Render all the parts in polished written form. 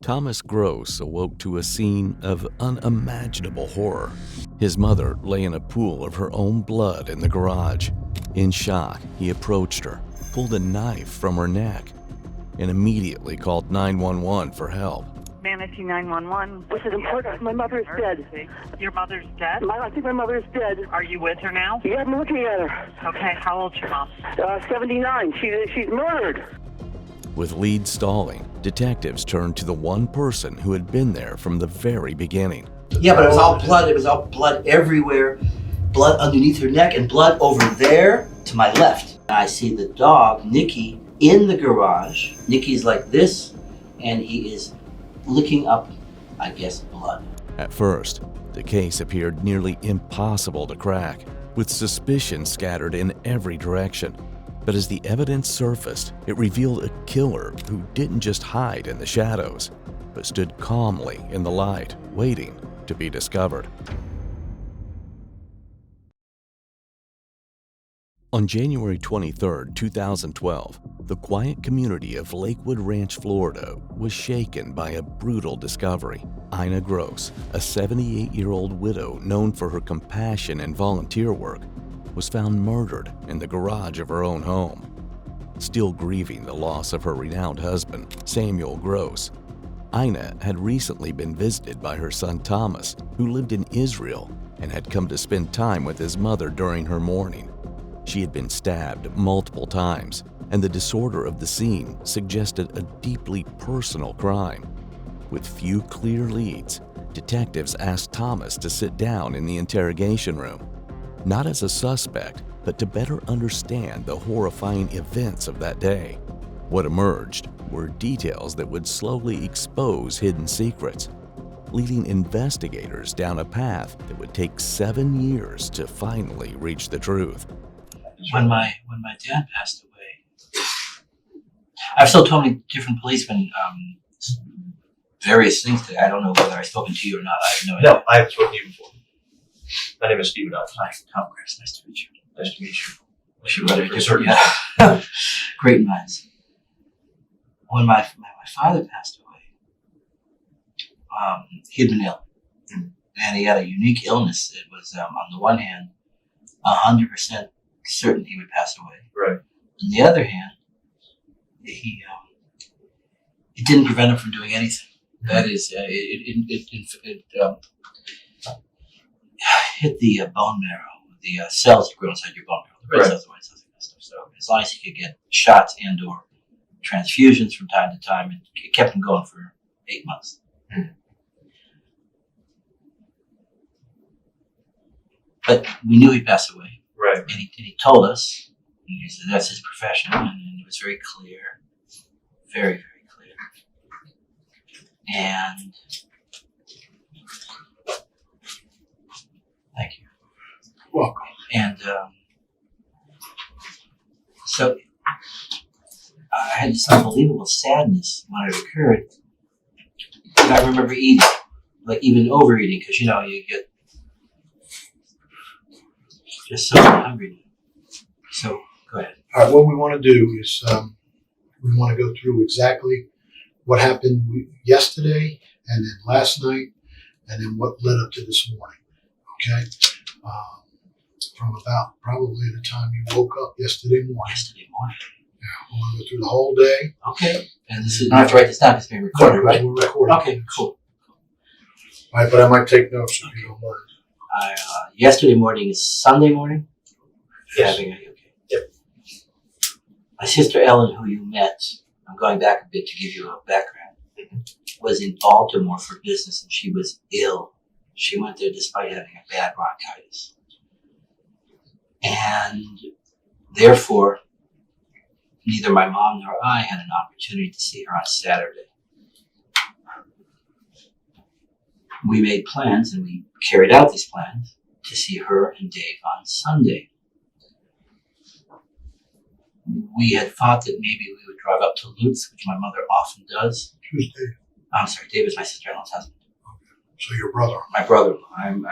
Thomas Gross awoke to a scene of unimaginable horror. His mother lay in a pool of her own blood in the garage. In shock, he approached her, pulled a knife from her neck, and immediately called 911 for help. Manatee 911. This is important. My mother is dead. Your mother's dead? I think my mother is dead. Are you with her now? Yeah, I'm looking at her. Okay, how old's your mom? 79. She's murdered. With leads stalling, detectives turned to the one person who had been there from the very beginning. Yeah, but it was all blood. It was all blood everywhere. Blood underneath her neck and blood over there to my left. I see the dog, Nicky, in the garage. Nicky's like this, and he is licking up, I guess, blood. At first, the case appeared nearly impossible to crack, with suspicion scattered in every direction. But as the evidence surfaced, it revealed a killer who didn't just hide in the shadows, but stood calmly in the light, waiting to be discovered. On January 23, 2012, the quiet community of Lakewood Ranch, Florida was shaken by a brutal discovery. Ina Gross, a 78-year-old widow known for her compassion and volunteer work, was found murdered in the garage of her own home. Still grieving the loss of her renowned husband, Samuel Gross, Ina had recently been visited by her son Thomas, who lived in Israel and had come to spend time with his mother during her mourning. She had been stabbed multiple times, and the disorder of the scene suggested a deeply personal crime. With few clear leads, detectives asked Thomas to sit down in the interrogation room, not as a suspect, but to better understand the horrifying events of that day. What emerged were details that would slowly expose hidden secrets, leading investigators down a path that would take 7 years to finally reach the truth. When my dad passed away, I've still told me different policemen various things today. I don't know whether I've spoken to you or not. I have no idea. No, I haven't spoken to you before. My name is Stephen Alves. Hi, Tom Chris. Nice to meet you. Nice to meet you. Wish you better For certain. Yeah. Great minds. When my father passed away, he had been ill. And he had a unique illness. It was, on the one hand, 100% certain he would pass away. Right. On the other hand, it didn't prevent him from doing anything. That is, it hit the bone marrow, the cells that grow inside your bone marrow, the red cells, the white cells, and that stuff. So as long as he could get shots and/or transfusions from time to time, it kept him going for 8 months. But we knew he passed away. Right. And he told us, and he said that's his profession, and it was very clear, very, very clear. And thank you. Welcome. And so I had this unbelievable sadness when it occurred. And I remember eating, like even overeating, because you get just so hungry. So go ahead. All right, what we want to do is we want to go through exactly what happened yesterday and then last night and then what led up to this morning, okay? From about probably the time you woke up yesterday morning. Yeah, we want to go through the whole day. Okay. And this is, I have to write this down. It's being recorded, right? We're recording. Okay, cool. All right, but I might take notes if you don't mind. Yesterday morning is Sunday morning? Yes. Okay. Yep. My sister Ellen, who you met, I'm going back a bit to give you a background, was in Baltimore for business and she was ill. She went there despite having a bad bronchitis. And therefore, neither my mom nor I had an opportunity to see her on Saturday. We made plans and we carried out these plans to see her and Dave on Sunday. We had thought that maybe we would drive up to Lutz, which my mother often does. Who's Dave? I'm sorry, Dave is my sister-in-law's husband. Okay. So your brother. My brother-in-law. I'm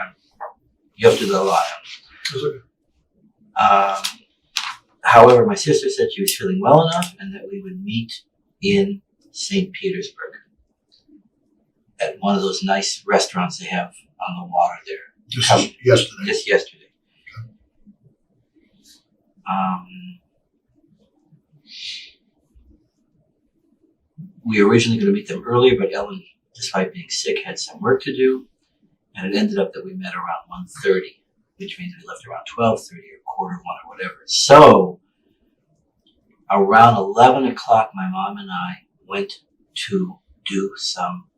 you have to do a lot. That's okay. However, my sister said she was feeling well enough and that we would meet in St. Petersburg. at one of those nice restaurants they have on the water there. This is yesterday. Just yesterday. We were originally going to meet them earlier, but Ellen, despite being sick, had some work to do, and it ended up that we met around 1:30, which means we left around 12:30 or 1:45 or whatever. So around 11 o'clock, my mom and I went to do some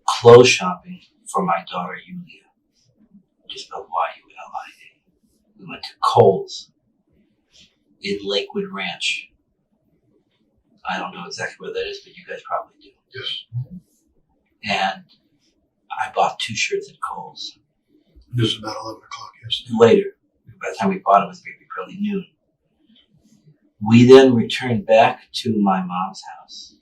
clothes shopping for my daughter Yulia, which is spelled Y-U-L-I-A. We went to Kohl's in Lakewood Ranch. I don't know exactly where that is, but you guys probably do. Yes. And I bought 2 shirts at Kohl's. This is about 11 o'clock yesterday. Later, by the time we bought it, it was maybe probably noon. We then returned back to my mom's house,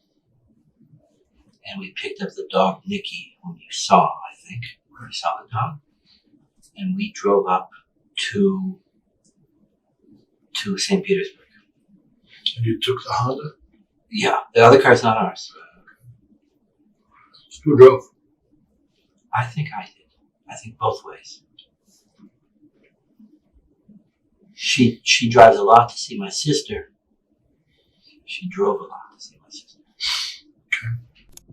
and we picked up the dog Nikki, whom you saw, I think. You saw the dog. And we drove up to St. Petersburg. And you took the Honda? Yeah, the other car's not ours. Who drove? I think I did. I think both ways. She drives a lot to see my sister. She drove a lot to see my sister.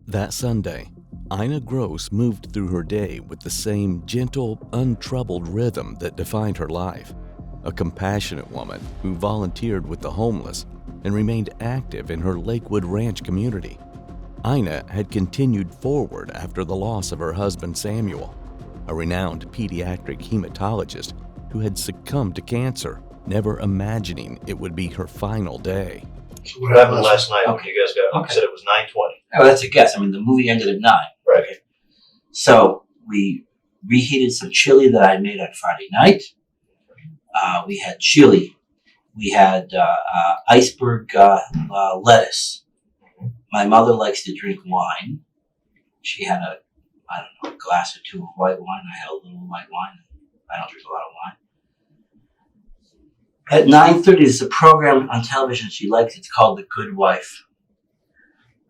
That Sunday, Ina Gross moved through her day with the same gentle, untroubled rhythm that defined her life. A compassionate woman who volunteered with the homeless and remained active in her Lakewood Ranch community. Ina had continued forward after the loss of her husband Samuel, a renowned pediatric hematologist who had succumbed to cancer, never imagining it would be her final day. So What happened last night when Okay. you guys got, Okay. you said it was 9:20. Oh, that's a guess. I mean, the movie ended at 9. Right. Okay. So we reheated some chili that I made on Friday night. We had chili. We had iceberg lettuce. My mother likes to drink wine. She had a glass or 2 of white wine. I had a little white wine. I don't drink a lot of wine. At 9:30, there's a program on television she likes. It's called The Good Wife.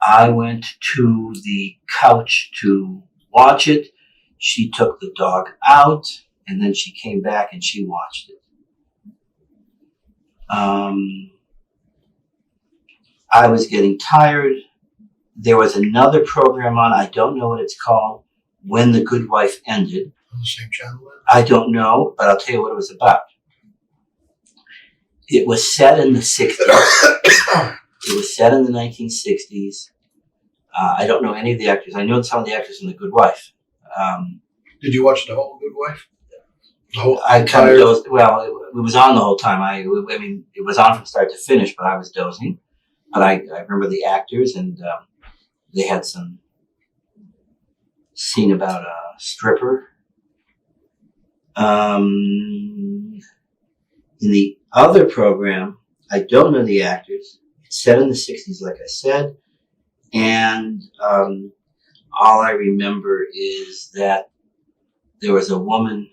I went to the couch to watch it. She took the dog out, and then she came back and she watched it. I was getting tired. There was another program on, I don't know what it's called, When the Good Wife Ended. On the same channel then? I don't know, but I'll tell you what it was about. It was set in the 60s. It was set in the 1960s. I don't know any of the actors. I know some of the actors in The Good Wife. Did you watch the whole Good Wife? The whole I kind of entire- dozed. Well, it was on the whole time. I mean, it was on from start to finish, but I was dozing. But I remember the actors, and they had some scene about a stripper. In the other program, I don't know the actors. It's set in the 60s, like I said. And all I remember is that there was a woman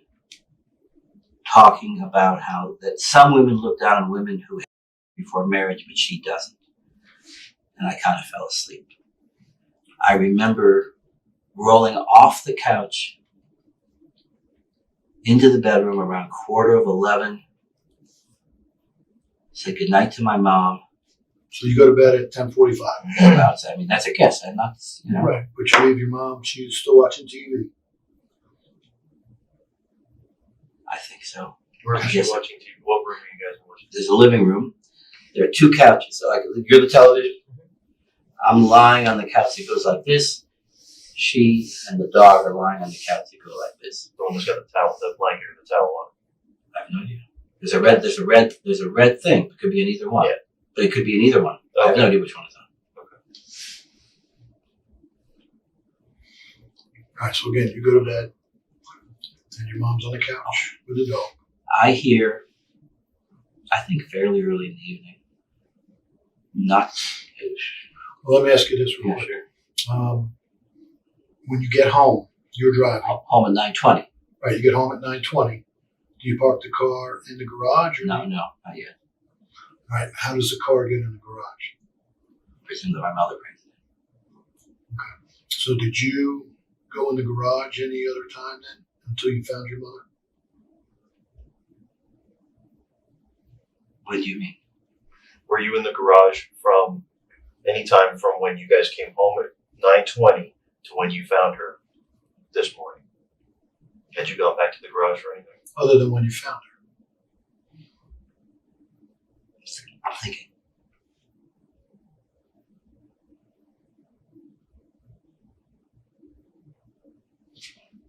talking about how that some women look down on women who have before marriage, but she doesn't. And I kind of fell asleep. I remember rolling off the couch into the bedroom around 11:15, said goodnight to my mom. So you go to bed at 10:45. Thereabouts. I mean, that's a guess. I'm not, you know. Right. But you leave your mom, she's still watching TV. I think so. Where was she Yes. watching TV? What room are you guys watching? There's a living room. There are 2 couches. So you're the television. I'm lying on the couch that goes like this. She and the dog are lying on the couch that go like this. The one that's got the towel, the blanket or the towel on. I have no idea. There's a red thing. It could be in either one. Yeah. But it could be in either one. I have no idea which one it's on. All right. So again, you go to bed, and your mom's on the couch with the dog. I hear, I think fairly early in the evening, not Well, let me ask you this real quick. When you get home, you're driving. home at 9:20. Right. You get home at 9:20. Do you park the car in the garage? Or No, not yet. All right. How does the car get in the garage? Presume that my mother brings it. So did you go in the garage any other time then until you found your mother? What do you mean? Were you in the garage from any time from when you guys came home at 9:20 to when you found her this morning? Had you gone back to the garage or anything? Other than when you found her? I'm thinking.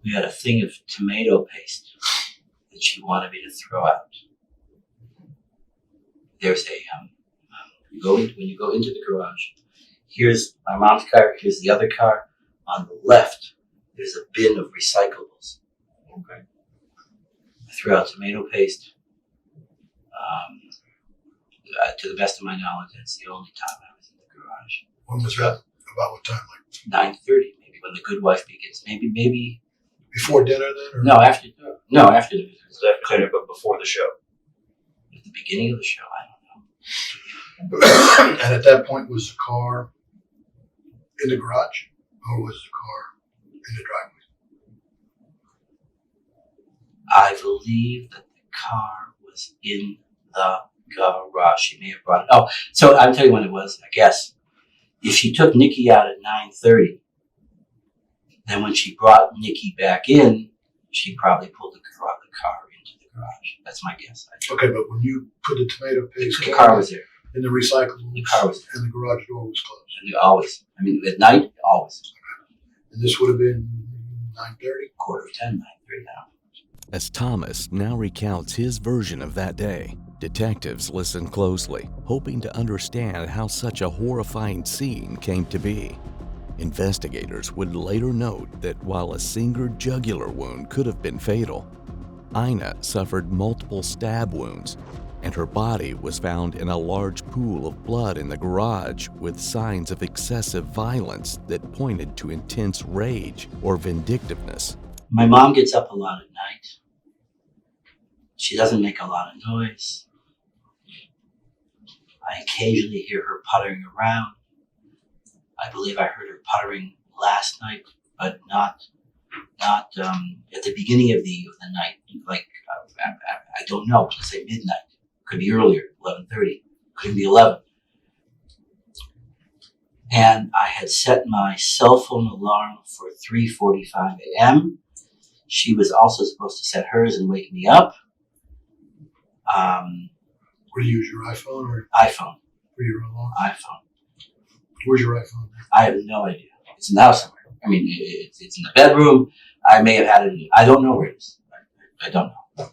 We had a thing of tomato paste that she wanted me to throw out. There's a when you go into the garage, here's my mom's car, here's the other car. On the left, there's a bin of recyclables. Okay. I threw out tomato paste. To the best of my knowledge, that's the only time I was in the garage. When was that? About what time? Like 9:30, maybe when the good wife begins. Maybe before dinner then? Or? no, after the It's definitely but before the show. at the beginning of the show. I don't know. And at that point, was the car in the garage, or was the car in the driveway? I believe that the car was in the garage. She may have brought it. Oh, so I'll tell you when it was. I guess if she took Nikki out at 9:30, then when she brought Nikki back in, she probably pulled the car into the garage. That's my guess. Okay, but when you put the tomato paste The car was there. in the recyclables, The car was there. and the garage door was closed, And always. I mean, at night, always. and this would have been 9:30. 9:10, 9:30 now. As Thomas now recounts his version of that day, detectives listen closely, hoping to understand how such a horrifying scene came to be. Investigators would later note that while a single jugular wound could have been fatal, Ina suffered multiple stab wounds, and her body was found in a large pool of blood in the garage with signs of excessive violence that pointed to intense rage or vindictiveness. My mom gets up a lot at night. She doesn't make a lot of noise. I occasionally hear her puttering around. I believe I heard her puttering last night, but not at the beginning of the night. Like I don't know. Let's say midnight. Could be earlier, 11:30. Could be 11. And I had set my cell phone alarm for 3:45 a.m. She was also supposed to set hers and wake me up. Where do you use your iPhone or iPhone. for your alarm? iPhone. Where's your iPhone? I have no idea. It's in the house somewhere. I mean, it's in the bedroom. I may have had it. I don't know where it is. I don't know.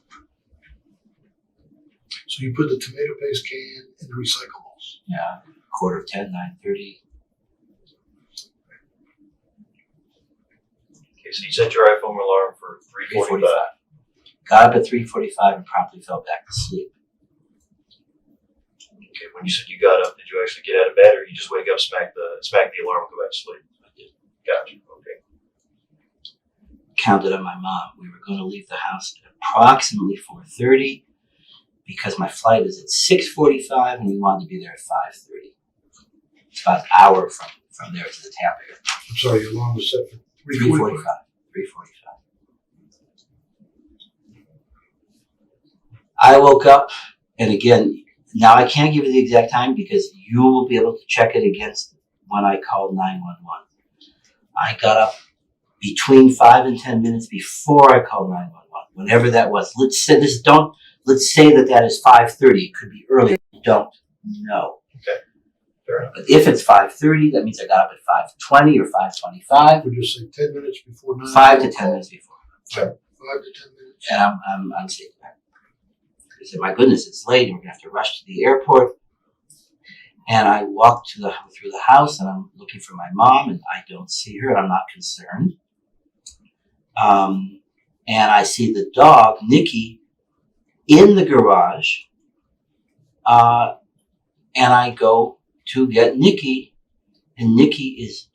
So you put the tomato paste can in the recyclables. Yeah, 9:45, 9:30. Okay, so you set your iPhone alarm for 3:45. Got up at 3:45 and promptly fell back to sleep. Okay, when you said you got up, did you actually get out of bed, or you just wake up, smack the alarm, and go back to sleep? I did. Gotcha. Okay. Counted on my mom. We were going to leave the house at approximately 4:30 because my flight is at 6:45 and we wanted to be there at 5:30. It's about an hour from there to the Tampa area. I'm sorry, your alarm was set for 3:45. 3:45. I woke up, and again, now I can't give you the exact time because you will be able to check it against when I called 911. I got up between 5 and 10 minutes before I called 911, whenever that was. Let's say that is 5:30. It could be earlier. I don't know. Fair enough. But if it's 5:30, that means I got up at 5:20 or 5:25. Would you say 10 minutes before 9? 5 to 10 minutes before. 5 to 10 minutes. And I'm staying back. I said, my goodness, it's late and we're going to have to rush to the airport. And I walk through the house and I'm looking for my mom and I don't see her and I'm not concerned. And I see the dog, Nikki, in the garage. And I go to get Nikki, and Nikki is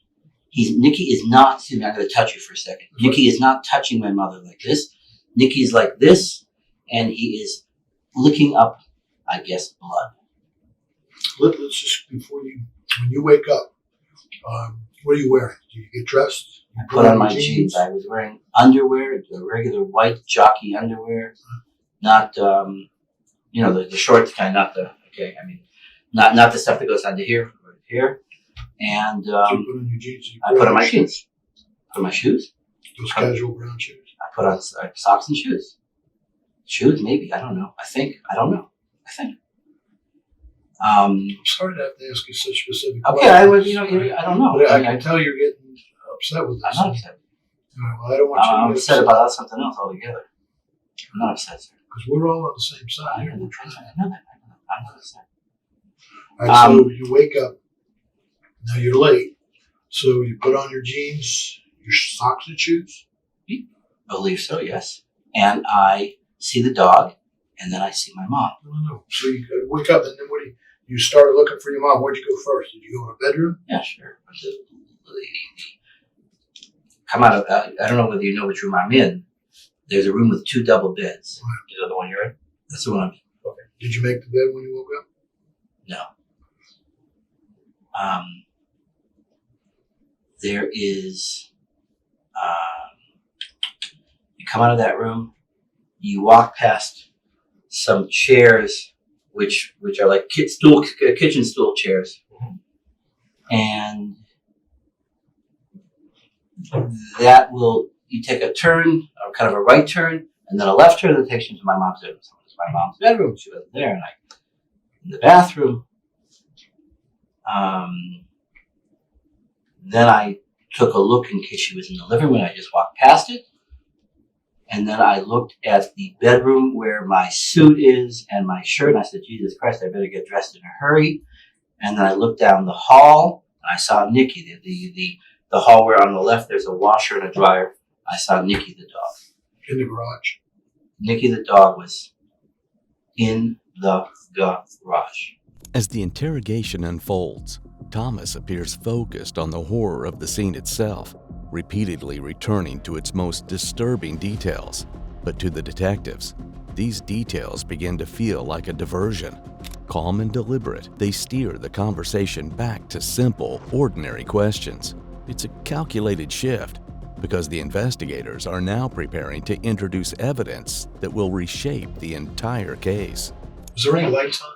not, excuse me, I'm going to touch you for a second. Nikki is not touching my mother like this. Nikki's like this, and he is licking up, I guess, blood. Let's just, when you wake up, what are you wearing? Do you get dressed? I put on my jeans. I was wearing underwear, the regular white jockey underwear, not the short kind, not the not the stuff that goes under here, or here. And So you put on your jeans. You I put on my shoes. jeans. Put on my shoes. Those casual brown shoes. I put on socks and shoes. Shoes, maybe. I don't know. I don't know. I'm sorry to have to ask you such specific Okay, questions. I would. I don't know. But I mean, can tell you're getting upset with this. I'm not upset. All right, well, I don't want you I'm to get upset about something else altogether. I'm not upset, sir. because we're all on the same side I here. know We're that. trying to. I know that. I'm not upset. All right, so you wake up. Now you're late. So you put on your jeans, your socks and shoes. I believe so, yes. And I see the dog, and then I see my mom. No. So you wake up, and then what do you started looking for your mom? Where'd you go first? Did you go in a bedroom? Yeah, sure. But come out of, I don't know whether you know which room I'm in. There's a room with 2 double beds. Is that the one you're in? That's the one I'm in. Did you make the bed when you woke up? No. There is, you come out of that room, you walk past some chairs, which are like kitchen stool chairs. And you take a turn, or kind of a right turn, and then a left turn that takes you to my mom's bedroom. So it's my mom's bedroom. She wasn't there, and in the bathroom. Then I took a look in case she was in the living room. I just walked past it. And then I looked at the bedroom where my suit is and my shirt. And I said, Jesus Christ, I better get dressed in a hurry. And then I looked down the hall. And I saw Nikki, the hall where on the left there's a washer and a dryer. I saw Nikki the dog. In the garage. Nikki the dog was in the garage. As the interrogation unfolds, Thomas appears focused on the horror of the scene itself, repeatedly returning to its most disturbing details. But to the detectives, these details begin to feel like a diversion. Calm and deliberate, they steer the conversation back to simple, ordinary questions. It's a calculated shift because the investigators are now preparing to introduce evidence that will reshape the entire case. Was there any lights on?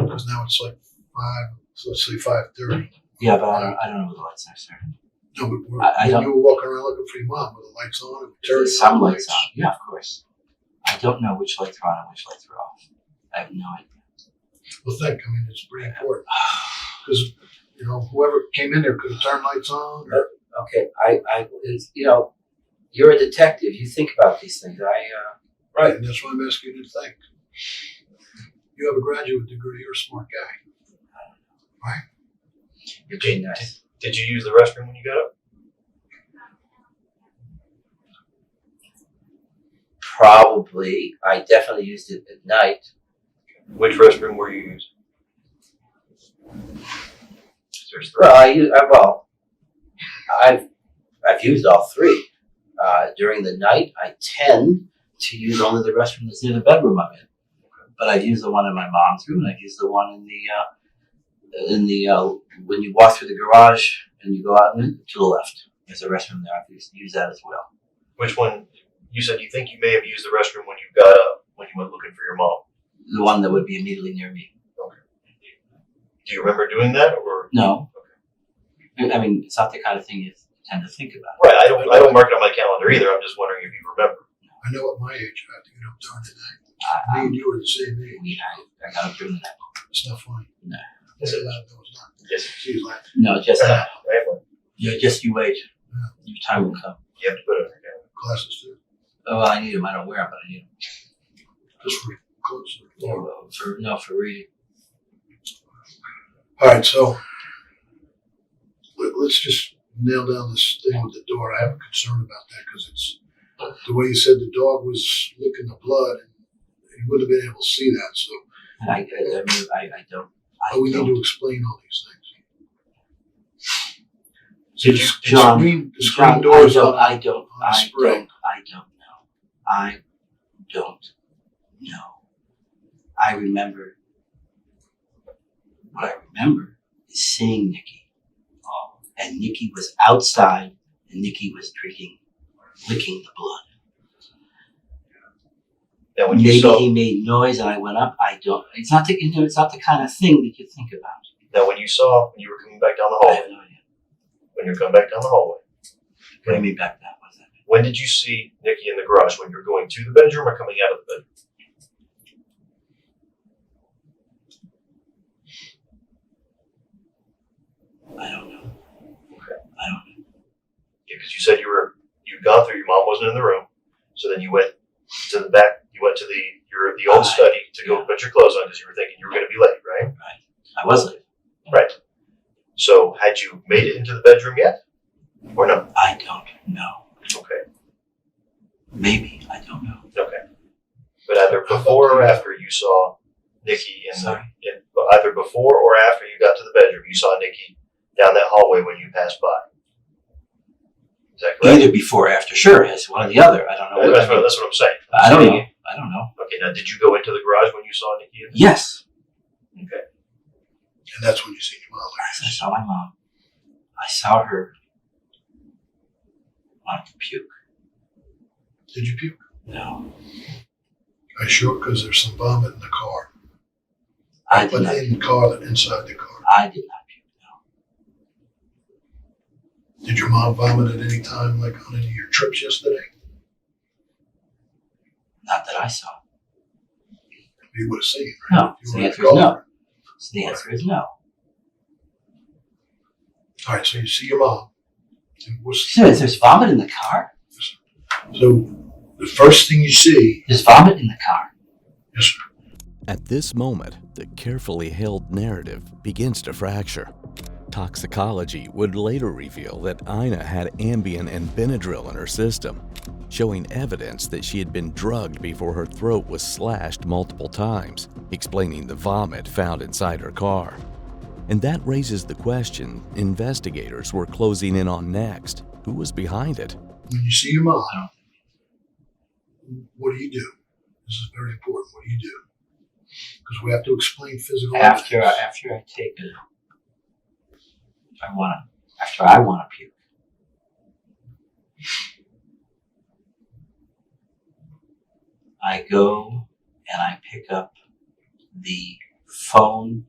Because now it's like 5, so let's say 5:30. Yeah, but I don't know what the lights are, sir. No, but I don't- you were walking around looking for your mom. Were the lights on? There's some lights on. Yeah, of course. I don't know which lights are on and which lights are off. I have no idea. Well, it's pretty important. Because, whoever came in there could have turned lights on. Or, Okay, you're a detective. You think about these things. right, and that's why I'm asking you to think. You have a graduate degree. You're a smart guy. You're being nice. Did you use the restroom when you got up? Probably. I definitely used it at night. Which restroom were you using? There's 3. I've used all 3. During the night, I tend to use only the restroom that's near the bedroom I'm in. But I've used the one in my mom's room, and I've used the one in the when you walk through the garage and you go out to the left. There's a restroom there. I've used that as well. Which one? You said you think you may have used the restroom when you got up, when you went looking for your mom. The one that would be immediately near me. Okay. Do you remember doing that, or? No. I mean, it's not the kind of thing you tend to think about. Right. I don't mark it on my calendar either. I'm just wondering if you remember. I know at my age, I have to get up during the night. Me and you are the same age. I got up during the night. It's not funny. No. Yes, it is. No, it's not. Yes. She's laughing. No, just Right. you wait. Your time will come. You have to put it on your calendar. Glasses too. Oh, well, I need them. I don't wear them, but I need them. Just for close. For reading. All right, so let's just nail down this thing with the door. I have a concern about that because it's the way you said the dog was licking the blood, and you wouldn't have been able to see that. So, And I don't. but we need to explain all these things. So The John, screen doors on I don't spray. know. I don't know. I remember. What I remember is seeing Nikki. And Nikki was outside and Nikki was licking the blood. Now, when you Maybe saw, he made noise and I went up. I don't. It's not the it's not the kind of thing that you think about. now when you were coming back down the I have hallway, no idea. when you're coming back down the hallway, What do you mean back that? What's that? when did you see Nikki in the garage? When you were going to the bedroom or coming out of the bedroom? I don't know. Okay. I don't know. Yeah, because you said you'd gone through. Your mom wasn't in the room, so then you went to the back. You went to the old study to go put your clothes on because you were thinking you were going to be late, right? Right. I was late. Right. So had you made it into the bedroom yet, or no? I don't know. Okay. Maybe. I don't know. Okay. But either before or after you saw Nikki either before or after you got to the bedroom, you saw Nikki down that hallway when you passed by. Is that correct? Either before or after. Sure, it's one or the other. I don't know. That's what I'm saying. I don't know. I don't know. Okay, now did you go into the garage when you saw Nikki? Yes. Okay. And that's when you see your mom. I saw my mom. I saw her want to puke. Did you puke? No. Are you sure? Because there's some vomit in the car. I did But not. in the car, than inside the car. I did not puke. No. Did your mom vomit at any time, like on any of your trips yesterday? Not that I saw. You would have seen, No. right? You So were the in answer the is car. no. So the answer is no. All right, so you see your mom. And So there's vomit in the car? so the first thing you see, There's vomit in the car. yes, sir. At this moment, the carefully held narrative begins to fracture. Toxicology would later reveal that Ina had Ambien and Benadryl in her system, showing evidence that she had been drugged before her throat was slashed multiple times, explaining the vomit found inside her car. And that raises the question investigators were closing in on next. Who was behind it? When you see your mom, what do you do? This is very important. What do you do? Because we have to explain physical After evidence. I take it, after I want to puke. I go and I pick up the phone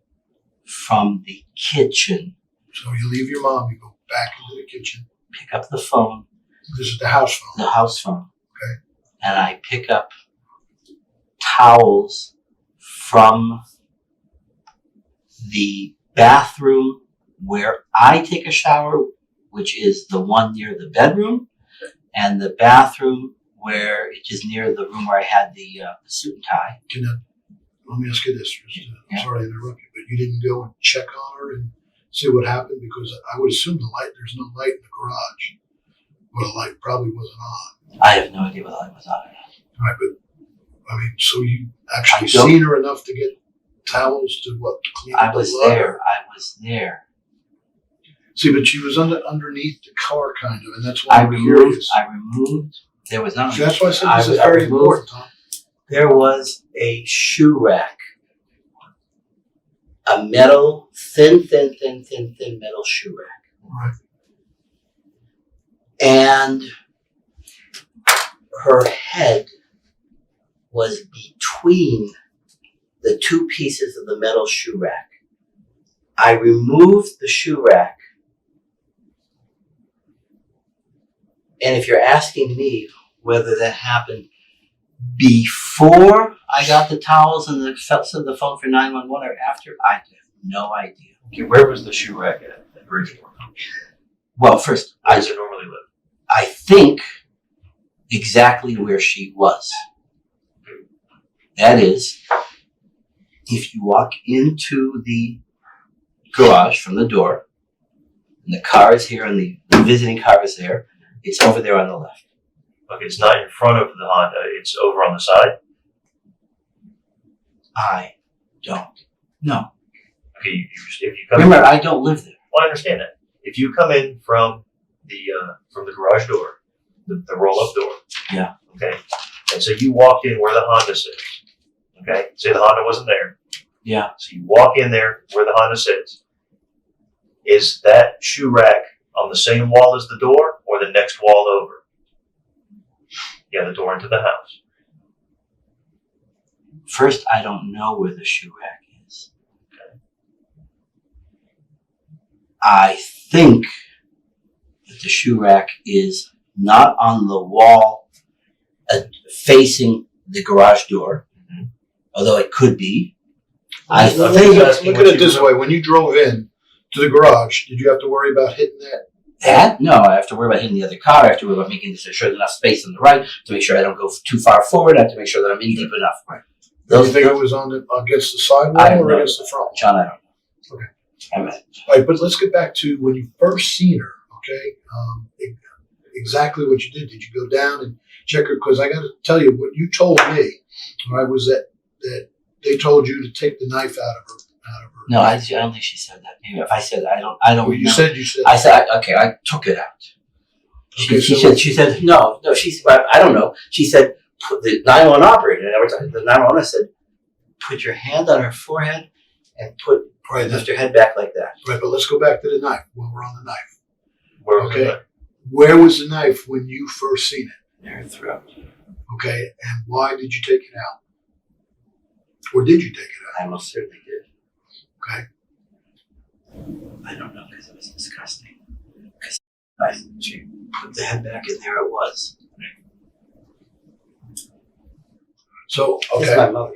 from the kitchen, So you leave your mom, you go back into the kitchen. pick up the phone, This is the house phone. the house phone, Okay. and I pick up towels from the bathroom where I take a shower, which is the one near the bedroom, and the bathroom where it is near the room where I had the suit and tie. Let me ask you this. I'm Yeah. sorry to interrupt you, but you didn't go and check on her and see what happened? Because I would assume there's no light in the garage. But a light probably wasn't on. I have no idea what light was on or not. All right, but I mean, so you actually I don't- seen her enough to get towels to clean I up the was blood? there. I was there. See, but she was underneath the car, kind of, and that's why I I'm removed. curious. There was not. See, that's why I said this is I very removed- important, Tom. There was a shoe rack. A metal, thin metal shoe rack. Right. And her head was between the two pieces of the metal shoe rack. I removed the shoe rack. And if you're asking me whether that happened before I got the towels and the phone for 911 or after, I have no idea. Okay, where was the shoe rack at Bridgeport? Well, first, Where does it normally live? I think exactly where she was. That is, if you walk into the garage from the door, and the car is here and the visiting car is there, it's over there on the left. Okay, it's not in front of the Honda, it's over on the side. I don't know. Okay, if you come Remember, I don't live there. well, I understand that. If you come in from the garage door, the roll-up door. Yeah. Okay, and so you walk in where the Honda sits. Okay, say the Honda wasn't there. Yeah. So you walk in there where the Honda sits. Is that shoe rack on the same wall as the door, or or the next wall over? Yeah, the door into the house. First, I don't know where the shoe rack is. I think that the shoe rack is not on the wall facing the garage door, although it could be. I I'm think just asking Look what at it you this way. When you drove in to the garage, did you have to worry about hitting that? that, no, I have to worry about hitting the other car. I have to worry about making sure there's enough space on the right to make sure I don't go too far forward. I have to make sure that I'm in deep enough. Right. Do Those you think it was on against the sidewall I or know. against the front? John, I don't know. Okay. I mean, All right, but let's get back to when you first seen her, okay? Exactly what you did. Did you go down and check her? Because I got to tell you, what you told me, all right, was that they told you to take the knife out of her. no, I don't think she said that. Maybe if I said I don't Well, remember. you said. I said, okay, I took it out. Okay, She said, no, I don't know. She said, put the 911 operator, in other words, the 911 said, put your hand on her forehead and Right, lift her head back like that. right, but let's go back to the knife when we're on the knife. Where was Okay. the knife? Where was the knife when you first seen it? In her throat. Okay, and why did you take it out? Or did you take it out? I most certainly did. Okay. I don't know, because it was disgusting. Because she put the head back in there, it was. So, This is okay, my mother.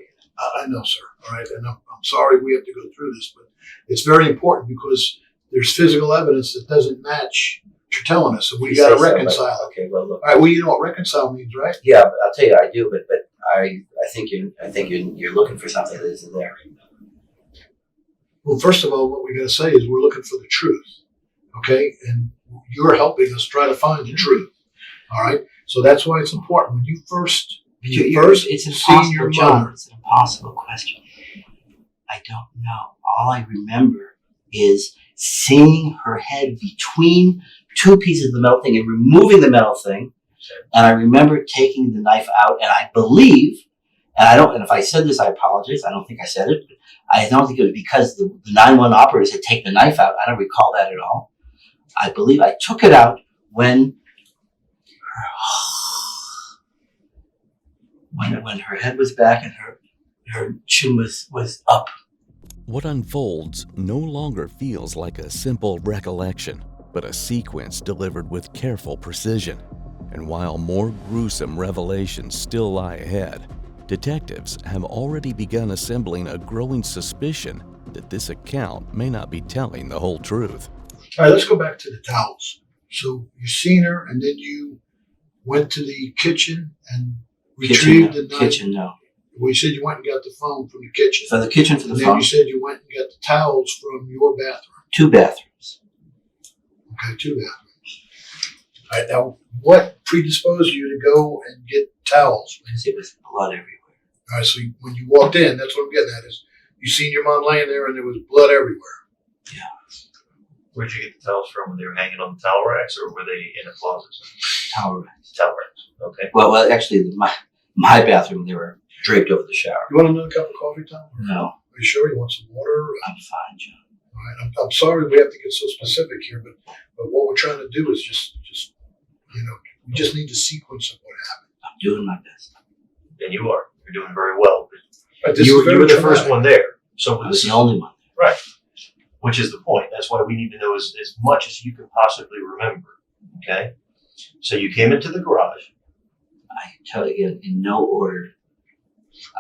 I know, sir. All right, and I'm sorry we have to go through this, but it's very important because there's physical evidence that doesn't match what you're telling us, so we You got to say so, but- reconcile it. Okay, well, look. All right, well, you know what reconcile means, right? Yeah, I'll tell you, I do, but I think you're looking for something that isn't there. Well, first of all, what we got to say is we're looking for the truth, okay? And you're helping us try to find the truth, all right? So that's why it's important. When you first, It's seen your impossible, John. mother, It's an impossible question. I don't know. All I remember is seeing her head between two pieces of the metal thing and removing the metal thing. And I remember taking the knife out, and I believe, and if I said this, I apologize. I don't think I said it. But I don't think it was because the 911 operators had taken the knife out. I don't recall that at all. I believe I took it out when her head was back and her chin was up. What unfolds no longer feels like a simple recollection, but a sequence delivered with careful precision. And while more gruesome revelations still lie ahead, detectives have already begun assembling a growing suspicion that this account may not be telling the whole truth. all right, let's go back to the towels. So you seen her, and then you went to the kitchen and retrieved the knife. Kitchen, no. Well, you said you went and got the phone from the kitchen. For the kitchen, for And the then phone. you said you went and got the towels from your bathroom. 2 bathrooms. Okay, 2 bathrooms. All right, now what predisposed you to go and get towels? Because it was blood everywhere. All right, so when you walked in, that's what I'm getting at is you seen your mom laying there and there was blood everywhere. Where'd you get the towels from? Were they hanging on the towel racks or were they in a closet? Towel racks. Towel racks. Okay. Well, actually, my bathroom, they were draped over the shower. You want another cup of coffee, Tom? No, Are you sure you want some water? I'm fine, John. All right, I'm sorry we have to get so specific here, but what we're trying to do is just we just need the sequence of what happened. I'm doing my best. And you are. You're doing very well. Right, this You is very were the traumatic. first one there. So I was this the is, only one. right. Which is the point. That's why we need to know as much as you can possibly remember. Okay? So you came into the garage. I tell you again, in no order.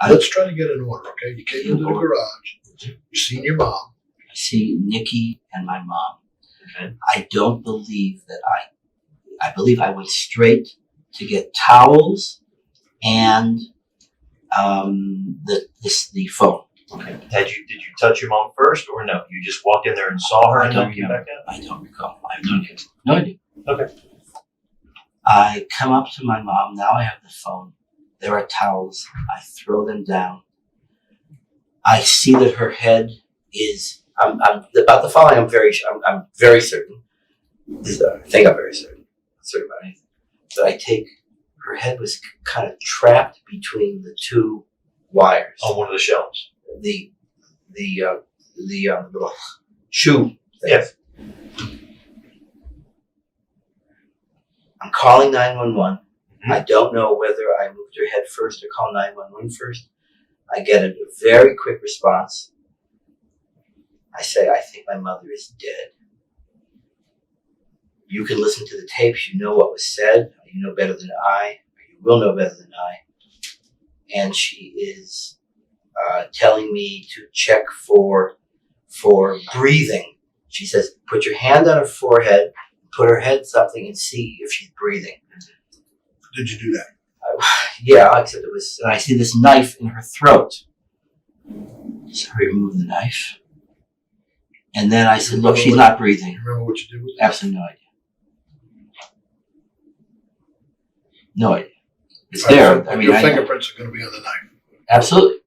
Let's try to get an order, okay? You came into the Order. garage. You seen your mom. I see Nikki and my mom. Okay. I don't believe that I believe I went straight to get towels and the phone. Okay. Did you touch your mom first or no? You just walked in there and saw her I and don't then came remember. back out? I don't recall. I have no idea. No idea. Okay. I come up to my mom. Now I have the phone. There are towels. I throw them down. I see that her head is. I'm about the following. I'm very certain. I think I'm very certain. Not certain about anything. But I take her head was kind of trapped between the 2 wires. On one of the shelves. The little shoe thing. Yes. I'm calling 911. I don't know whether I moved her head first or call 911 first. I get a very quick response. I say, I think my mother is dead. You can listen to the tapes. You know what was said. You know better than I. You will know better than I. And she is telling me to check for breathing. She says, put your hand on her forehead, put her head something, and see if she's breathing. Did you do that? Yeah, except it was, and I see this knife in her throat. So I remove the knife. And then I said, look, she's not breathing. You remember what you did with it? Absolutely no idea. No idea. It's there. I mean, your fingerprints are going to be on the knife. Absolutely.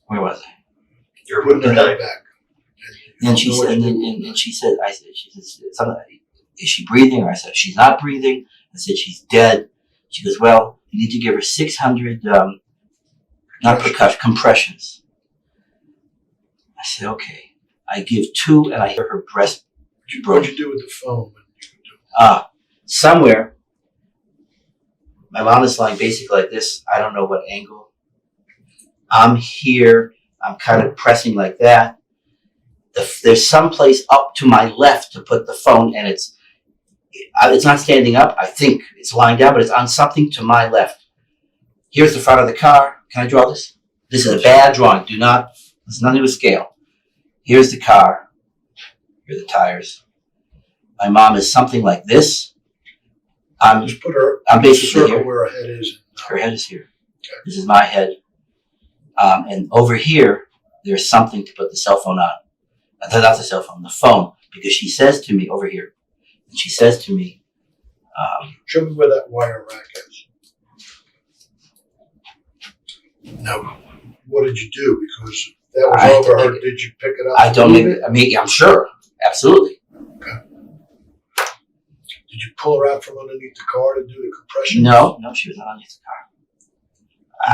Where was I? You're Putting her head back. And she said, and she said, she said, something, is she breathing? Or I said, she's not breathing. I said, she's dead. She goes, well, you need to give her 600, not percussion, compressions. I said, okay. I give 2, and I hear her breast. What'd you do with the phone when you were doing it? Somewhere, my mom is lying basically like this. I don't know what angle. I'm here. I'm kind of pressing like that. There's some place up to my left to put the phone, and it's not standing up. I think it's lying down, but it's on something to my left. Here's the front of the car. Can I draw this? This is a bad drawing. It's nothing to scale. Here's the car. Here are the tires. My mom is something like this. Just put her. I'm basically circle here. where her head is. Her head is here. Okay. This is my head. And over here, there's something to put the cell phone on. Not the cell phone, the phone. Because she says to me, over here, and she says to me, show me where that wire rack is. Now, what did you do? Because that was over her. Did you pick it up? I don't know. I mean, I'm sure. Absolutely. Okay. Did you pull her out from underneath the car to do the compression? No, she was not underneath the car.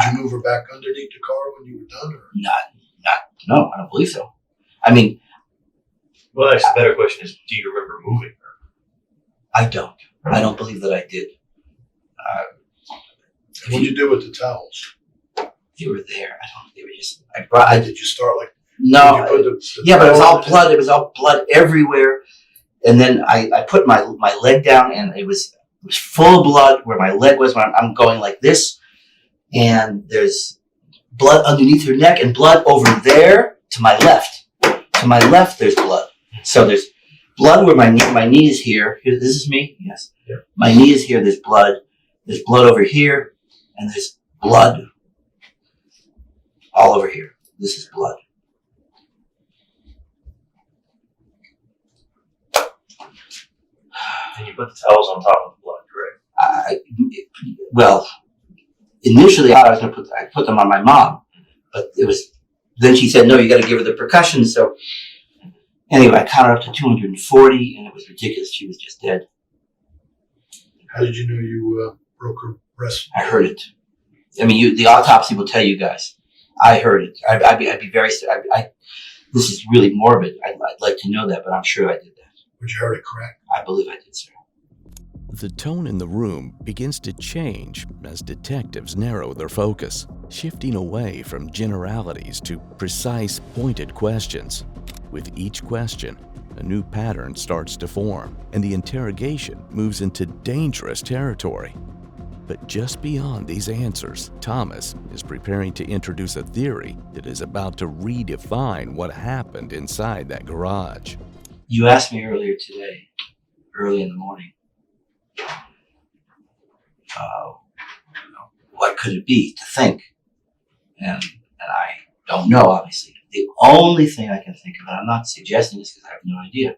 Did you move her back underneath the car when you were done? Or? No, I don't believe so. I mean, well, that's the better question is, do you remember moving her? I don't. I don't believe that I did. What did you do with the towels? They were there. They were just. Did you start like? No. But it was all blood. It was all blood everywhere. And then I put my leg down, and it was full of blood where my leg was. When I'm going like this, and there's blood underneath her neck, and blood over there to my left. To my left, there's blood. So there's blood where my knee is here. This is me. Yes. Yeah. My knee is here. There's blood. There's blood over here, and there's blood all over here. This is blood. And you put the towels on top of the blood, correct? Well, initially I was going to put them on my mom, but it was. Then she said, "No, you got to give her the percussion." So anyway, I counted up to 240, and it was ridiculous. She was just dead. How did you know you broke her breast? I heard it. I mean, the autopsy will tell you guys. I heard it. I'd be very. This is really morbid. I'd like to know that, but I'm sure I did that. But you heard it correct? I believe I did, sir. The tone in the room begins to change as detectives narrow their focus, shifting away from generalities to precise, pointed questions. With each question, a new pattern starts to form, and the interrogation moves into dangerous territory. But just beyond these answers, Thomas is preparing to introduce a theory that is about to redefine what happened inside that garage. You asked me earlier today, early in the morning, what could it be to think? And I don't know, obviously. The only thing I can think of, and I'm not suggesting this because I have no idea,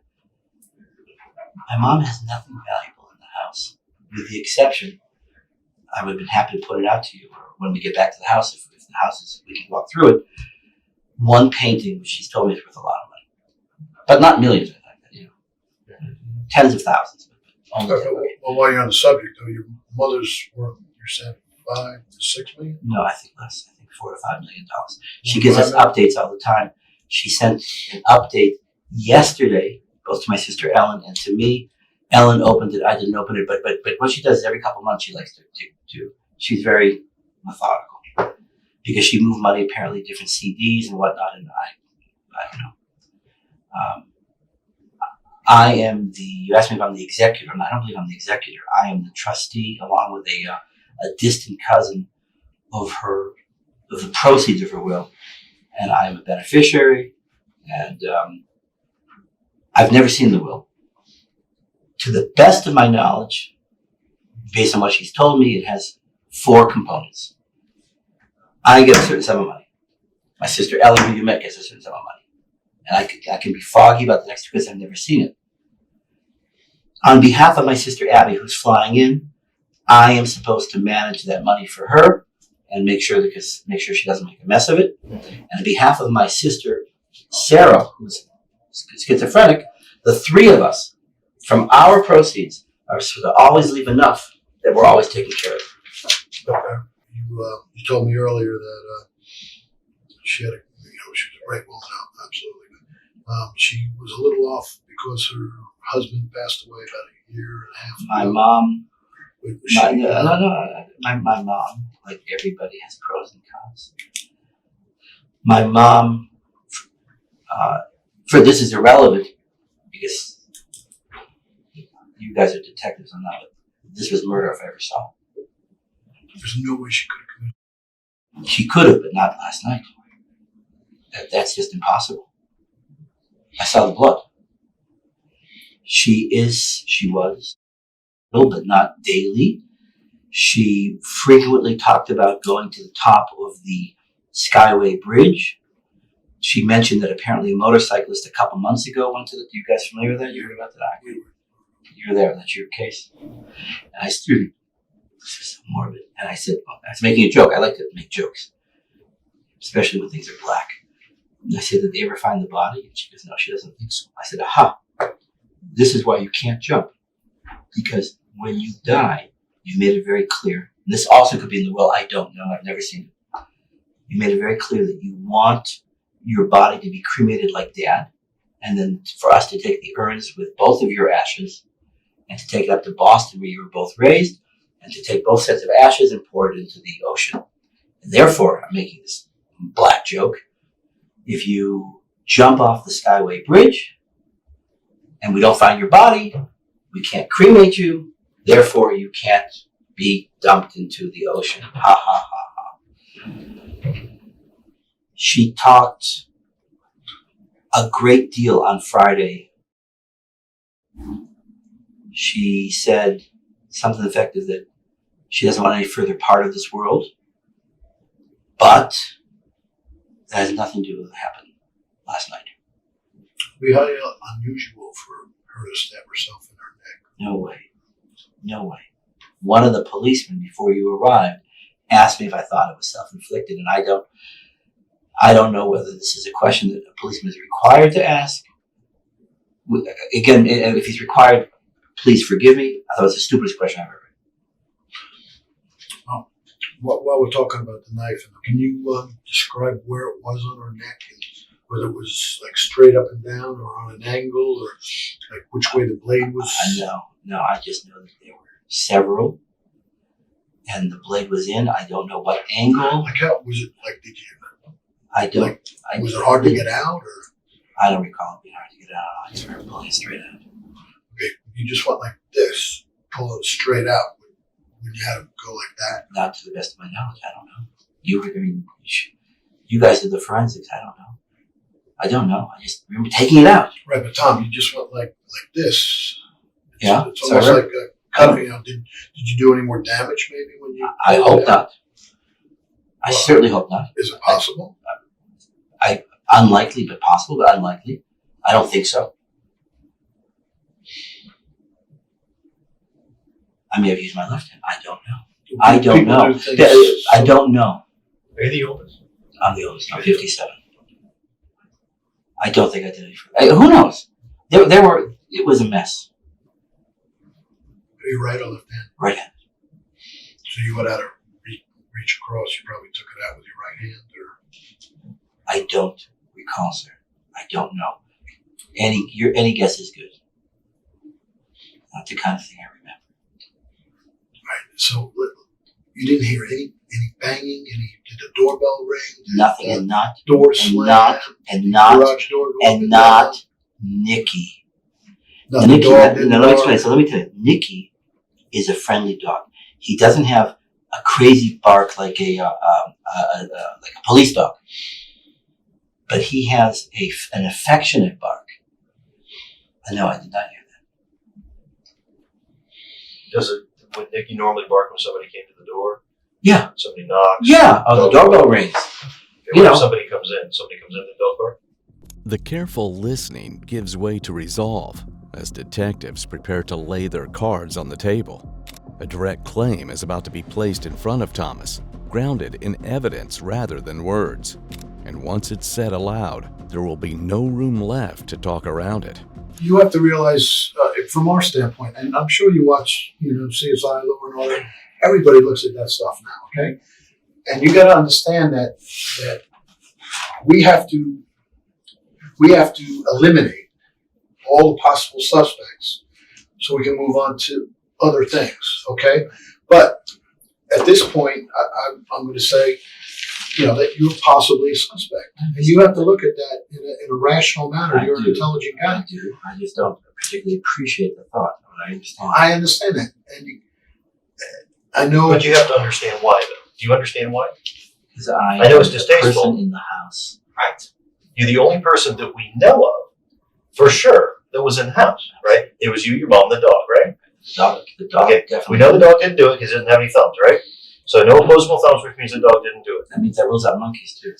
my mom has nothing valuable in the house, with the exception, I would have been happy to put it out to you, or when we get back to the house, if the house is, we can walk through it, one painting, which she's told me is worth a lot of money. But not millions, tens of thousands. Only well, while you're on the subject, though, your mother's worth, you said, 5 to 6 million? No, I think less. I think $4 to $5 million. She gives us updates all the time. She sent an update yesterday, both to my sister Ellen and to me. Ellen opened it. I didn't open it, but what she does is every couple months, she likes to she's very methodical because she moved money, apparently different CDs and whatnot. And I don't know. I am you asked me if I'm the executor. I don't believe I'm the executor. I am the trustee along with a distant cousin of the proceeds of her will. And I am a beneficiary. And I've never seen the will. To the best of my knowledge, based on what she's told me, it has 4 components. I get a certain sum of money. My sister Ellen, who you met, gets a certain sum of money. And I can be foggy about the next 2 because I've never seen it. On behalf of my sister Abby, who's flying in, I am supposed to manage that money for her and make sure she doesn't make a mess of it. And on behalf of my sister Sarah, who's schizophrenic, the 3 of us, from our proceeds, are supposed to always leave enough that we're always taking care of. Okay. You told me earlier that she had she was a great woman, absolutely. She was a little off because her husband passed away about a year and a half ago. My mom, My my mom, like everybody, has pros and cons. My mom, for this is irrelevant because you guys are detectives. I'm not. This was murder if I ever saw it. There's no way she could have committed. She could have, but not last night. That's just impossible. I saw the blood. She was, but not daily. She frequently talked about going to the top of the Skyway Bridge. She mentioned that apparently a motorcyclist a couple months ago went to you guys familiar with that? You heard about that? You were there. That's your case. And I stood, this is so morbid. And I said, I was making a joke. I like to make jokes, especially when things are black. And I said, did they ever find the body? And she goes, no, she doesn't think so. I said, aha, this is why you can't jump. Because when you die, you made it very clear. And this also could be in the will. I don't know. I've never seen it. You made it very clear that you want your body to be cremated like Dad. And then for us to take the urns with both of your ashes and to take it up to Boston where you were both raised and to take both sets of ashes and pour it into the ocean. And therefore, I'm making this black joke. If you jump off the Skyway Bridge and we don't find your body, we can't cremate you. Therefore, you can't be dumped into the ocean. Ha, ha, ha, ha. She talked a great deal on Friday. She said something to the effect of that she doesn't want any further part of this world, but that has nothing to do with what happened last night. It'd be highly unusual for her to stab herself in her neck. No way. No way. One of the policemen before you arrived asked me if I thought it was self-inflicted, and I don't know whether this is a question that a policeman is required to ask. Again, if he's required, please forgive me. I thought it was the stupidest question I've ever heard. While we're talking about the knife, can you describe where it was on her neck and whether it was like straight up and down or on an angle or like which way the blade was? No, I just know that there were several and the blade was in. I don't know what angle. Like how was it? Like did you? I don't. Was it hard to get out or? I don't recall it being hard to get out. I just remember pulling it straight out. Okay, you just went like this, pull it straight out. When you had to go like that? Not to the best of my knowledge. I don't know. You guys did the forensics. I don't know. I just remember taking it out. Right, but Tom, you just went like this. Yeah. It's almost like a cutting. Did you do any more damage maybe when you? I hope not. I certainly hope not. Is it possible? Unlikely, but possible, but unlikely. I don't think so. I may have used my left hand. I don't know. I don't know. Are you the oldest? I'm the oldest. I'm 57. I don't think I did any. Who knows? It was a mess. Are you right or left hand? Right hand. So you would have to reach across, you probably took it out with your right hand, or I don't recall, sir. I don't know. Any guess is good. Not the kind of thing I remember. right. So you didn't hear any banging, did the doorbell ring? Did Nothing, the and not, door and slam? not, and the not, garage door go up and and not down? Nikki. No, Nikki, the dog didn't now let me bark? explain. So let me tell you, Nikki is a friendly dog. He doesn't have a crazy bark like a police dog, but he has an affectionate bark. No, I did not hear that. Would Nikki normally bark when somebody came to the door? Yeah. Somebody knocks? Yeah. Oh, the doorbell rings. Okay, what if somebody comes in? Somebody comes in the dog bark? The careful listening gives way to resolve as detectives prepare to lay their cards on the table. A direct claim is about to be placed in front of Thomas, grounded in evidence rather than words. And once it's said aloud, there will be no room left to talk around it. You have to realize, from our standpoint, and I'm sure you watch, CSI, Law and Order. Everybody looks at that stuff now, okay? And you got to understand that we have to eliminate all the possible suspects so we can move on to other things, okay? But at this point, I'm going to say, that you're possibly a suspect, and you have to look at that in a rational manner. You're an intelligent guy. I do. I just don't particularly appreciate the thought. But I understand. I understand that, and I know. But you have to understand why, though. Do you understand why? Because I know it's am the distasteful. person in the house. Right. You're the only person that we know of, for sure, that was in the house, right? It was you, your mom, the dog, right? The dog Okay. definitely. We know the dog didn't do it because he doesn't have any thumbs, right? So no opposable thumbs, which means the dog didn't do it. That means that rules out monkeys too.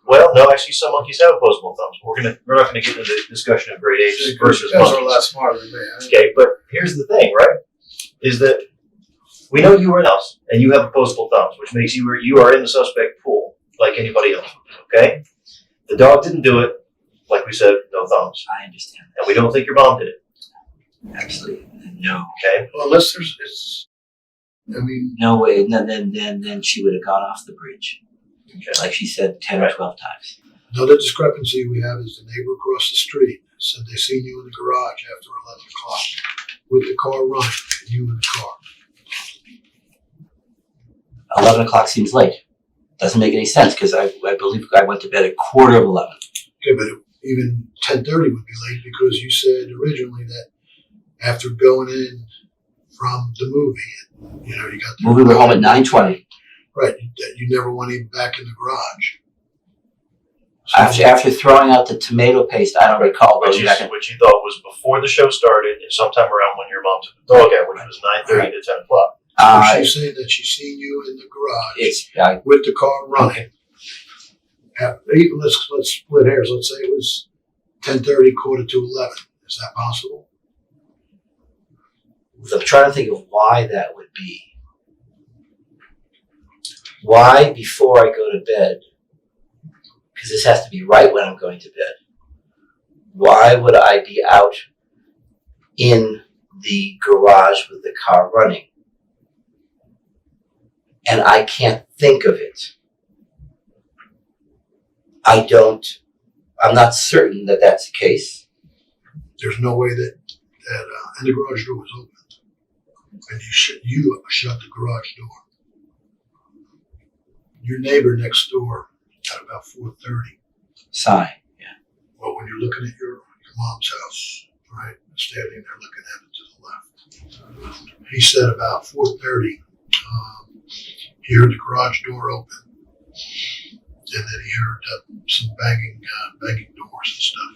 Well, no, actually, some monkeys have opposable thumbs. We're not gonna get into the discussion of grade apes versus You guys are a monkeys. lot smarter than me. Okay, but here's the thing, right? Is that we know you were in the house and you have opposable thumbs, which makes you are in the suspect pool like anybody else. Okay, the dog didn't do it, like we said, no thumbs, I understand. and we don't think your mom did it. Actually, no. Okay, Well, unless No way. No, then she would have gone off the bridge, like she said 10 or 12 times. another discrepancy we have is the neighbor across the street said they seen you in the garage after 11 o'clock with the car running and you in the car. 11 o'clock seems late. Doesn't make any sense because I believe I went to bed at 11:15. Okay, but even 10:30 would be late because you said originally that after going in from the movie, you got the We were home at 9:20. Right, you never went even back in the garage. So, After throwing out the tomato paste, I don't recall which going back. which you thought was before the show started, and sometime around when your mom took the dog out, which was 9:30 to 10 o'clock. she's saying that she's seen you in the garage I with the car running. Let's split hairs. Let's say it was 10:30, 11:15. Is that possible? I'm trying to think of why that would be. Why before I go to bed? Because this has to be right when I'm going to bed. Why would I be out in the garage with the car running? And I can't think of it. I'm not certain that that's the case. There's no way that and the garage door was open, and you shut the garage door. Your neighbor next door at about 4:30. Sigh. Yeah. Well, when you're looking at your mom's house, right, standing there looking at it to the left, he said about 4:30, he heard the garage door open, and then he heard some banging doors and stuff.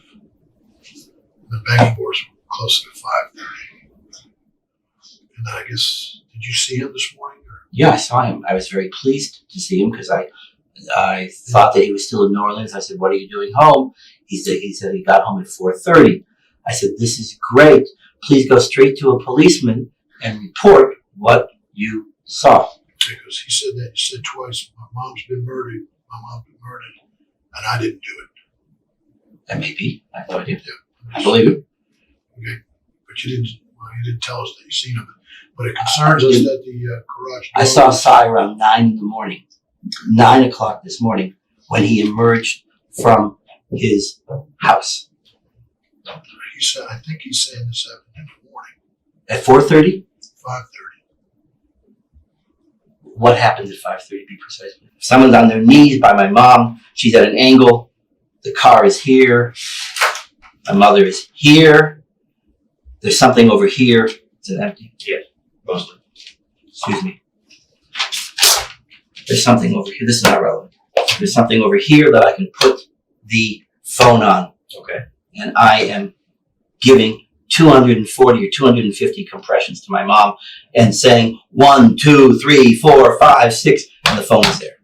The banging doors were close to 5:30. And then I guess, did you see him this morning? Or? Yeah, I saw him. I was very pleased to see him because I thought that he was still in New Orleans. I said, "What are you doing home?" He said he got home at 4:30. I said, "This is great. Please go straight to a policeman and report what you saw." Because he said that, he said twice, my mom's been murdered, and I didn't do it. That may be. I have no idea. Yeah. I believe him. Okay, but you didn't tell us that you seen him. But it concerns us that the garage door. I saw Cy around 9 in the morning. 9 o'clock this morning when he emerged from his house. He said, I think he's saying this afternoon morning, At 4:30? 5:30. What happened at 5:30, be precise? Someone's on their knees by my mom. She's at an angle. The car is here. My mother is here. There's something over here. Is it empty? Yeah, mostly. Excuse me. There's something over here. This is not relevant. There's something over here that I can put the phone on. Okay. And I am giving 240 or 250 compressions to my mom and saying 1, 2, 3, 4, 5, 6, and the phone is there.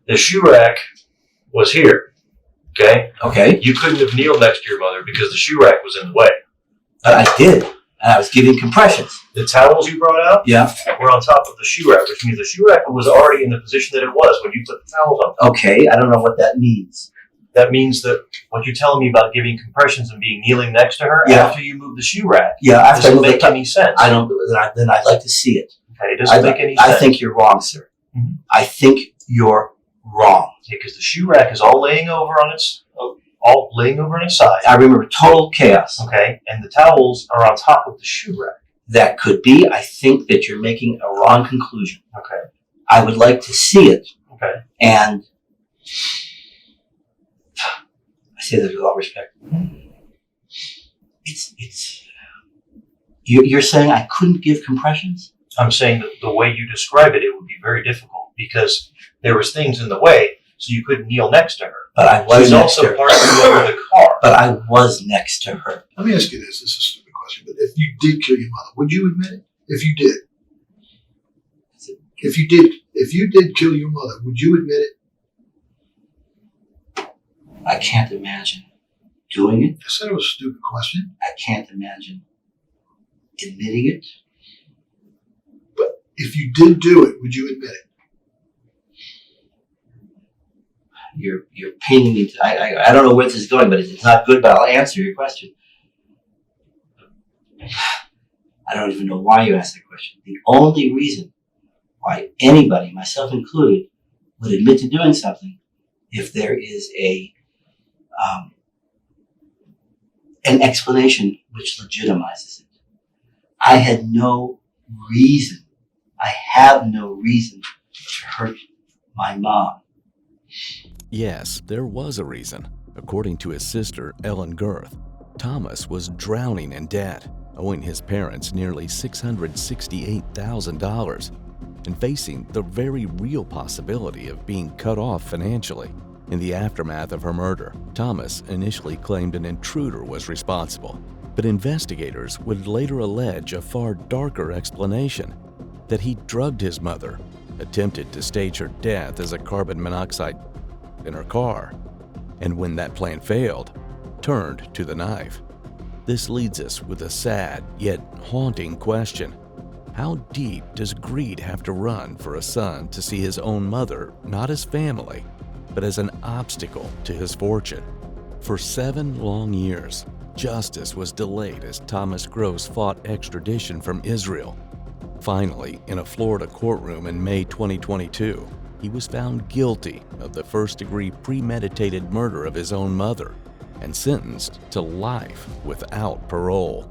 The shoe rack was here. Okay. Okay. You couldn't have kneeled next to your mother because the shoe rack was in the way. But I did. And I was giving compressions. The towels you brought out Yeah. were on top of the shoe rack, which means the shoe rack was already in the position that it was when you put the towels on. Okay. I don't know what that means. That means that what you're telling me about giving compressions and being kneeling next to her Yeah. after you move the shoe rack Yeah. After I doesn't moved make the any sense. I don't. Then I'd like to see it. Okay, it doesn't make any sense. I think you're wrong, sir. Mhm. I think you're wrong. Because the shoe rack is all laying over on its side. I remember total chaos. Okay, and the towels are on top of the shoe rack. That could be. I think that you're making a wrong conclusion. Okay. I would like to see it. Okay. And I say that with all respect. You're saying I couldn't give compressions? I'm saying that the way you describe it, it would be very difficult because there was things in the way, so you couldn't kneel next to her. But I was She's next to also her. partially over the car. But I was next to her. Let me ask you this. This is a stupid question, but if you did kill your mother, would you admit it? If you did. If you did kill your mother, would you admit it? I can't imagine doing it. I said it was a stupid question. I can't imagine admitting it. But if you did do it, would you admit it? You're painting me. I don't know where this is going, but it's not good. But I'll answer your question. I don't even know why you asked that question. The only reason why anybody, myself included, would admit to doing something if there is an explanation which legitimizes it. I had no reason. I have no reason to hurt my mom. Yes, there was a reason. According to his sister, Ellen Girth, Thomas was drowning in debt, owing his parents nearly $668,000 and facing the very real possibility of being cut off financially. In the aftermath of her murder, Thomas initially claimed an intruder was responsible, but investigators would later allege a far darker explanation, that he drugged his mother, attempted to stage her death as a carbon monoxide in her car, and when that plan failed, turned to the knife. This leads us with a sad yet haunting question. How deep does greed have to run for a son to see his own mother not as family, but as an obstacle to his fortune? For 7 long years, justice was delayed as Thomas Gross fought extradition from Israel. Finally, in a Florida courtroom in May 2022, he was found guilty of the first-degree premeditated murder of his own mother and sentenced to life without parole.